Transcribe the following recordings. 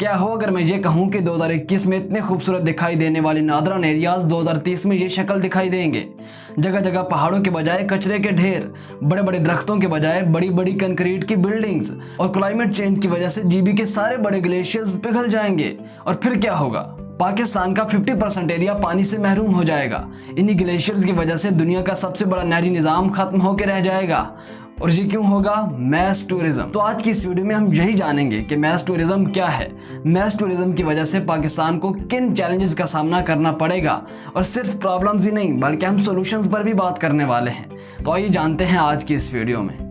क्या हो अगर मैं ये कहूँ कि 2021 में इतने खूबसूरत दिखाई देने वाली नादरन एरियाज 2030 में ये शक्ल दिखाई देंगे। जगह जगह पहाड़ों के बजाय कचरे के ढेर, बड़े बड़े दरख्तों के बजाय बड़ी बड़ी कंक्रीट की बिल्डिंग्स, और क्लाइमेट चेंज की वजह से जीबी के सारे बड़े ग्लेशियर्स पिघल जाएंगे। और फिर क्या होगा? पाकिस्तान का 50% एरिया पानी से महरूम हो जाएगा। इन्हीं ग्लेशियर्स की वजह से दुनिया का सबसे बड़ा नहरी निज़ाम खत्म होकर रह जाएगा। और ये क्यों होगा? Mass tourism. तो आज की इस वीडियो में हम यही जानेंगे कि मैस टूरिज्म क्या है, मैस टूरिज्म की वजह से पाकिस्तान को किन चैलेंजेस का सामना करना पड़ेगा, और सिर्फ प्रॉब्लम्स ही नहीं बल्कि हम सॉल्यूशंस पर भी बात करने वाले हैं। तो आइए जानते हैं आज की इस वीडियो में।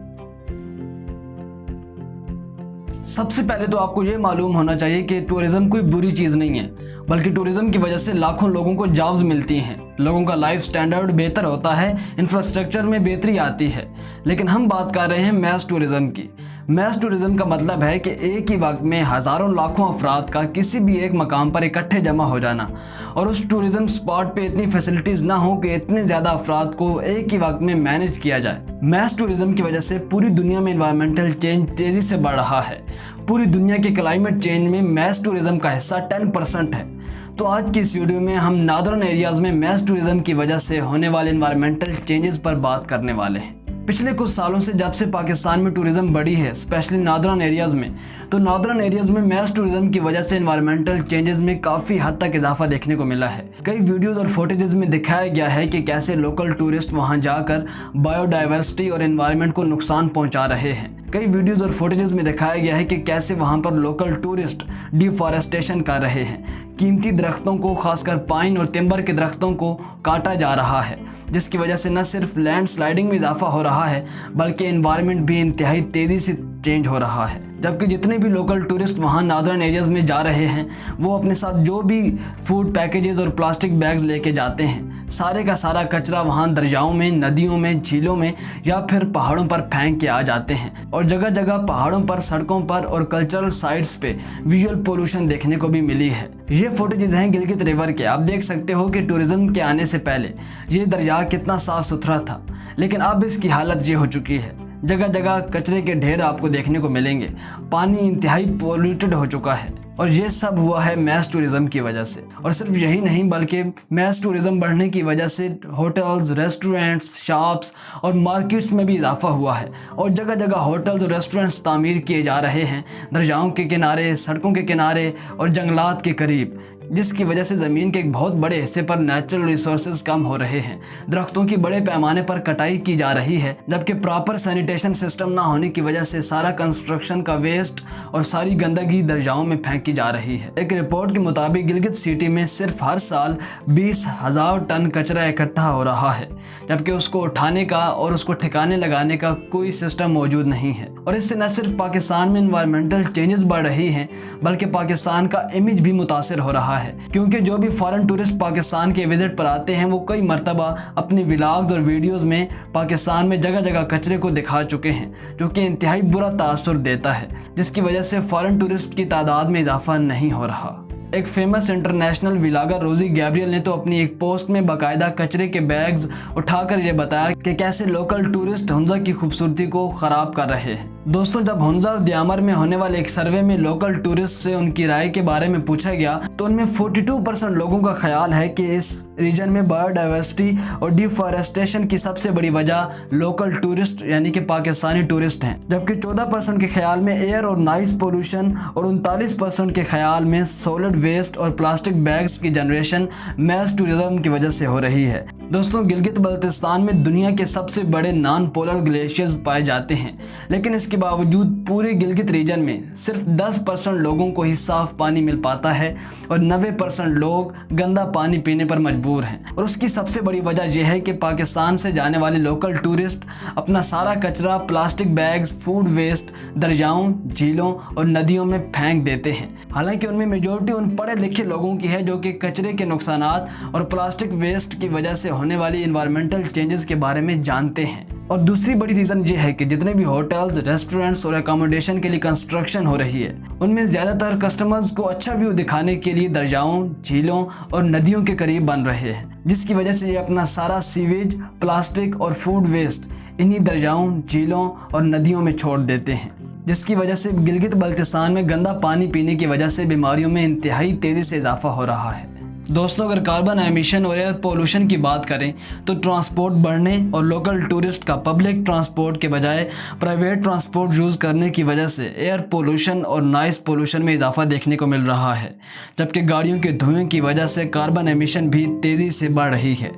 सबसे पहले तो आपको ये मालूम होना चाहिए कि टूरिज्म कोई बुरी चीज़ नहीं है, बल्कि टूरिज्म की वजह से लाखों लोगों को जॉब्स मिलती हैं, लोगों का लाइफ स्टैंडर्ड बेहतर होता है, इंफ्रास्ट्रक्चर में बेहतरी आती है। लेकिन हम बात कर रहे हैं मैस टूरिज्म की। मैस टूरिज्म का मतलब है कि एक ही वक्त में हज़ारों लाखों अफराद का किसी भी एक मकाम पर इकट्ठे जमा हो जाना, और उस टूरिज्म स्पॉट पे इतनी फैसिलिटीज़ ना हो कि इतने ज़्यादा अफराद को एक ही वक्त में मैनेज किया जाए। मैस टूरिज्म की वजह से पूरी दुनिया में इन्वायरमेंटल चेंज तेज़ी से बढ़ रहा है। पूरी दुनिया के क्लाइमेट चेंज में मैस टूरिज्म का हिस्सा 10% है। तो आज की इस वीडियो में हम नादरन एरियाज में मैस टूरिज्म की वजह से होने वाले इन्वायरमेंटल चेंजेस पर बात करने वाले हैं। पिछले कुछ सालों से जब से पाकिस्तान में टूरिज्म बढ़ी है, स्पेशली नादरन एरियाज़ में, तो नादरन एरियाज़ में मैस टूरिज्म की वजह से इन्वायरमेंटल चेंजेस में काफ़ी हद तक इजाफा देखने को मिला है। कई वीडियोस और फुटेजेस में दिखाया गया है कि कैसे लोकल टूरिस्ट वहां जाकर बायोडाइवर्सिटी और एनवायरनमेंट को नुकसान पहुंचा रहे हैं। कई वीडियोस और फुटेजेस में दिखाया गया है कि कैसे वहां पर लोकल टूरिस्ट डिफॉरेस्टेशन कर रहे हैं, कीमती दरख्तों को, खासकर पाइन और टिम्बर के दरख्तों को काटा जा रहा है, जिसकी वजह से न सिर्फ लैंड स्लाइडिंग में इजाफा हो रहा है बल्कि एनवायरनमेंट भी इंतहाई तेज़ी से चेंज हो रहा है। जबकि जितने भी लोकल टूरिस्ट वहाँ नादरन एरियाज़ में जा रहे हैं वो अपने साथ जो भी फूड पैकेजेस और प्लास्टिक बैग्स लेके जाते हैं, सारे का सारा कचरा वहाँ दरियाओं में, नदियों में, झीलों में या फिर पहाड़ों पर फेंक के आ जाते हैं। और जगह जगह पहाड़ों पर, सड़कों पर और कल्चरल साइट्स पे विजुअल पोल्यूशन देखने को भी मिली है। ये फुटेजेस हैं गिलगित रिवर के। आप देख सकते हो कि टूरिज्म के आने से पहले ये दरिया कितना साफ़ सुथरा था, लेकिन अब इसकी हालत ये हो चुकी है। जगह जगह कचरे के ढेर आपको देखने को मिलेंगे, पानी इंतहाई पोल्यूटेड हो चुका है, और ये सब हुआ है मैस टूरिज्म की वजह से। और सिर्फ यही नहीं बल्कि मैस टूरिज्म बढ़ने की वजह से होटल्स, रेस्टोरेंट्स, शॉप्स और मार्केट्स में भी इजाफा हुआ है, और जगह जगह होटल्स और रेस्टोरेंट्स तामीर किए जा रहे हैं दरियाओं के किनारे, सड़कों के किनारे और जंगलात के करीब, जिसकी वजह से ज़मीन के एक बहुत बड़े हिस्से पर नेचुरल रिसोर्सेज कम हो रहे हैं। दरख्तों की बड़े पैमाने पर कटाई की जा रही है, जबकि प्रॉपर सैनिटेशन सिस्टम ना होने की वजह से सारा कंस्ट्रक्शन का वेस्ट और सारी गंदगी दरियाओं में फेंकी जा रही है। एक रिपोर्ट के मुताबिक गिलगित सिटी में सिर्फ हर साल 20,000 टन कचरा इकट्ठा हो रहा है, जबकि उसको उठाने का और उसको ठिकाने लगाने का कोई सिस्टम मौजूद नहीं है। और इससे न सिर्फ पाकिस्तान में इन्वायरमेंटल चेंजेस बढ़ रही हैं बल्कि पाकिस्तान का इमेज भी मुतासिर हो रहा है, क्योंकि जो भी फॉरेन टूरिस्ट पाकिस्तान के विजिट पर आते हैं वो कई मरतबा अपनी व्लॉग्स और वीडियोस में पाकिस्तान में जगह जगह कचरे को दिखा चुके हैं, जो कि इंतहाई बुरा तासुर देता है, जिसकी वजह से फॉरेन टूरिस्ट की तादाद में इजाफा नहीं हो रहा। एक फेमस इंटरनेशनल व्लॉगर रोजी गैब्रियल ने तो अपनी एक पोस्ट में बाकायदा कचरे के बैग्स उठाकर ये बताया कि कैसे लोकल टूरिस्ट हुंजा की खूबसूरती को ख़राब कर रहे हैं। दोस्तों, जब हुंजा और दियामर में होने वाले एक सर्वे में लोकल टूरिस्ट से उनकी राय के बारे में पूछा गया तो उनमें 42% लोगों का ख्याल है कि इस रीजन में बायोडाइवर्सिटी और डिफॉरेस्टेशन की सबसे बड़ी वजह लोकल टूरिस्ट यानी कि पाकिस्तानी टूरिस्ट हैं, जबकि 14% के ख्याल में एयर और नॉइस पोल्यूशन और 39% के ख्याल में सॉलिड वेस्ट और प्लास्टिक बैग्स की जनरेशन मैस टूरिज्म की वजह से हो रही है। दोस्तों, गिलगित बल्तिस्तान में दुनिया के सबसे बड़े नॉन पोलर ग्लेशियर्स पाए जाते हैं, लेकिन इसके बावजूद पूरे गिलगित रीजन में सिर्फ 10% लोगों को ही साफ पानी मिल पाता है और 90% लोग गंदा पानी पीने पर मजबूर हैं। और उसकी सबसे बड़ी वजह यह है कि पाकिस्तान से जाने वाले लोकल टूरिस्ट अपना सारा कचरा, प्लास्टिक बैग्स, फूड वेस्ट दरियाओं, झीलों और नदियों में फेंक देते हैं। हालांकि उनमें मेजॉरिटी उन पढ़े लिखे लोगों की है जो कि कचरे के नुकसानात और प्लास्टिक वेस्ट की वजह से होने वाली इन्वायरमेंटल चेंजेस के बारे में जानते हैं। और दूसरी बड़ी रीज़न ये है कि जितने भी होटल्स, रेस्टोरेंट्स और अकोमोडेशन के लिए कंस्ट्रक्शन हो रही है उनमें ज़्यादातर कस्टमर्स को अच्छा व्यू दिखाने के लिए दरियाओं, झीलों और नदियों के करीब बन रहे हैं, जिसकी वजह से ये अपना सारा सीवेज, प्लास्टिक और फूड वेस्ट इन्हीं दरियाओं, झीलों और नदियों में छोड़ देते हैं, जिसकी वजह से गिलगित बल्तिस्तान में गंदा पानी पीने की वजह से बीमारियों में इंतहाई तेज़ी से इजाफा हो रहा है। दोस्तों, अगर कार्बन एमिशन और एयर पोल्यूशन की बात करें तो ट्रांसपोर्ट बढ़ने और लोकल टूरिस्ट का पब्लिक ट्रांसपोर्ट के बजाय प्राइवेट ट्रांसपोर्ट यूज़ करने की वजह से एयर पोल्यूशन और नॉइस पोल्यूशन में इजाफा देखने को मिल रहा है, जबकि गाड़ियों के धुएं की वजह से कार्बन एमिशन भी तेज़ी से बढ़ रही है।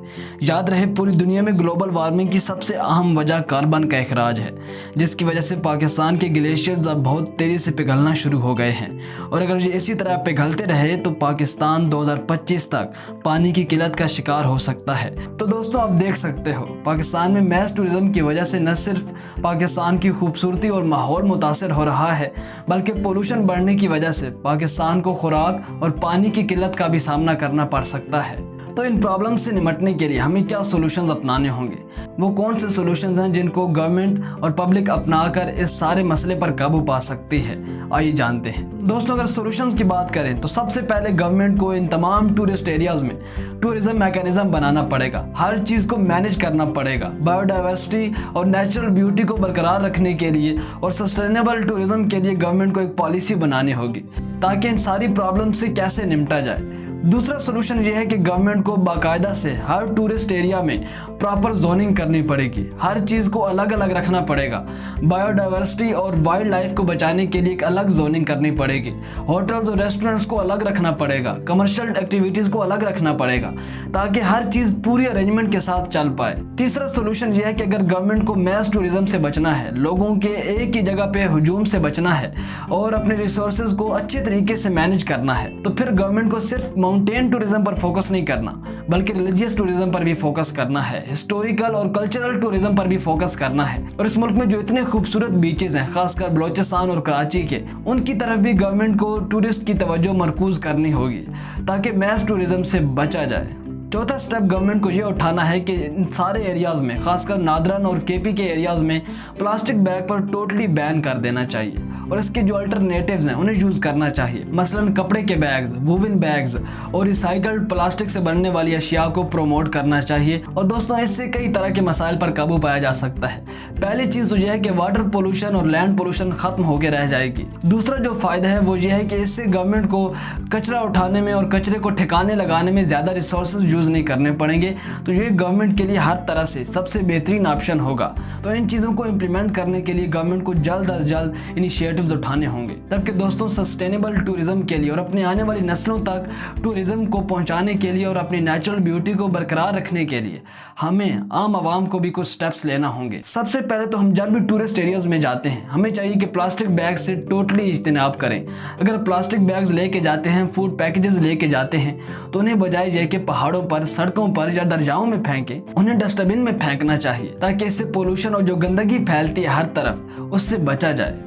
याद रहे, पूरी दुनिया में ग्लोबल वार्मिंग की सबसे अहम वजह कार्बन का अखराज है, जिसकी वजह से पाकिस्तान के ग्लेशियर्स अब बहुत तेज़ी से पिघलना शुरू हो गए हैं और अगर ये इसी तरह पिघलते रहे तो पाकिस्तान 2025 तक पानी की किल्लत का शिकार हो सकता है। तो दोस्तों, आप देख सकते हो पाकिस्तान में मैस टूरिज्म की वजह से न सिर्फ पाकिस्तान की खूबसूरती और माहौल मुतासर हो रहा है, बल्कि पोल्यूशन बढ़ने की वजह से पाकिस्तान को खुराक और पानी की किल्लत का भी सामना करना पड़ सकता है। तो इन प्रॉब्लम से निपटने के लिए हमें क्या सॉल्यूशंस अपनाने होंगे, वो कौन से सॉल्यूशंस हैं जिनको गवर्नमेंट और पब्लिक अपनाकर इस सारे मसले पर काबू पा सकती है, आइए जानते हैं। दोस्तों, अगर सॉल्यूशंस की बात करें तो सबसे पहले गवर्नमेंट को इन तमाम टूरिस्ट एरियाज़ में टूरिज्म मैकेनिज्म बनाना पड़ेगा। हर चीज़ को मैनेज करना पड़ेगा। बायोडाइवर्सिटी और नेचुरल ब्यूटी को बरकरार रखने के लिए और सस्टेनेबल टूरिज्म के लिए गवर्नमेंट को एक पॉलिसी बनानी होगी ताकि इन सारी प्रॉब्लम से कैसे निपटा जाए। दूसरा सोल्यूशन ये है कि गवर्नमेंट को बाकायदा से हर टूरिस्ट एरिया में प्रॉपर जोनिंग करनी पड़ेगी। हर चीज़ को अलग अलग रखना पड़ेगा। बायोडाइवर्सिटी और वाइल्ड लाइफ को बचाने के लिए एक अलग जोनिंग करनी पड़ेगी। होटल्स और रेस्टोरेंट्स को अलग रखना पड़ेगा। कमर्शियल एक्टिविटीज़ को अलग रखना पड़ेगा ताकि हर चीज़ पूरी अरेंजमेंट के साथ चल पाए। तीसरा सोल्यूशन ये है कि अगर गवर्नमेंट को मैस टूरिज्म से बचना है, लोगों के एक ही जगह पे हुजूम से बचना है और अपने रिसोर्सेज को अच्छे तरीके से मैनेज करना है, तो फिर गवर्नमेंट को सिर्फ माउंटेन टूरिज्म पर फोकस नहीं करना बल्कि रिलीजियस टूरिज्म पर भी फोकस करना है, हिस्टोरिकल और कल्चरल टूरिज्म पर भी फोकस करना है। और इस मुल्क में जो इतने खूबसूरत बीचेस हैं, खासकर बलोचिस्तान और कराची के, उनकी तरफ भी गवर्नमेंट को टूरिस्ट की तवज्जो मरकूज करनी होगी ताकि मैस टूरिज्म से बचा जाए। चौथा स्टेप गवर्नमेंट को ये उठाना है कि इन सारे एरियाज़ में, खासकर नादरन और केपी के एरियाज़ में प्लास्टिक बैग पर टोटली बैन कर देना चाहिए और इसके जो अल्टरनेटिव्स हैं उन्हें यूज़ करना चाहिए। मसलन कपड़े के बैग्स, वुवन बैग्स और रिसाइकल्ड प्लास्टिक से बनने वाली अशिया को प्रमोट करना चाहिए। और दोस्तों, इससे कई तरह के मसाइल पर काबू पाया जा सकता है। पहली चीज़ तो यह है कि वाटर पोल्यूशन और लैंड पोल्यूशन ख़त्म होकर रह जाएगी। दूसरा जो फ़ायदा है वो ये है कि इससे गवर्नमेंट को कचरा उठाने में और कचरे को ठिकाने लगाने में ज़्यादा रिसोर्सेज यूज़ नहीं करने पड़ेंगे, तो ये गवर्नमेंट के लिए हर तरह से सबसे बेहतरीन ऑप्शन होगा। तो इन चीज़ों को इम्प्लीमेंट करने के लिए गवर्नमेंट को जल्द अज जल्द इनिशिएटिव्स उठाने होंगे। तबकि दोस्तों, सस्टेनेबल टूरिज्म के लिए और अपने आने वाली नस्लों तक टूरिज्म को पहुंचाने के लिए और अपनी नेचुरल ब्यूटी को बरकरार रखने के लिए हमें आम आवाम को भी कुछ स्टेप्स लेना होंगे। सबसे पहले तो हम जब भी टूरिस्ट एरियाज में जाते हैं, हमें चाहिए कि प्लास्टिक बैग से टोटली इज्तनाब करें। अगर प्लास्टिक बैग्स लेके जाते हैं, फूड पैकेजेस लेके जाते हैं, तो उन्हें बजाय ये कि पहाड़ों पर, सड़कों पर या दरियाओं में फेंकें, उन्हें डस्टबिन में फेंकना चाहिए ताकि इससे पोल्यूशन और जो गंदगी फैलती है हर तरफ, उससे बचा जाए।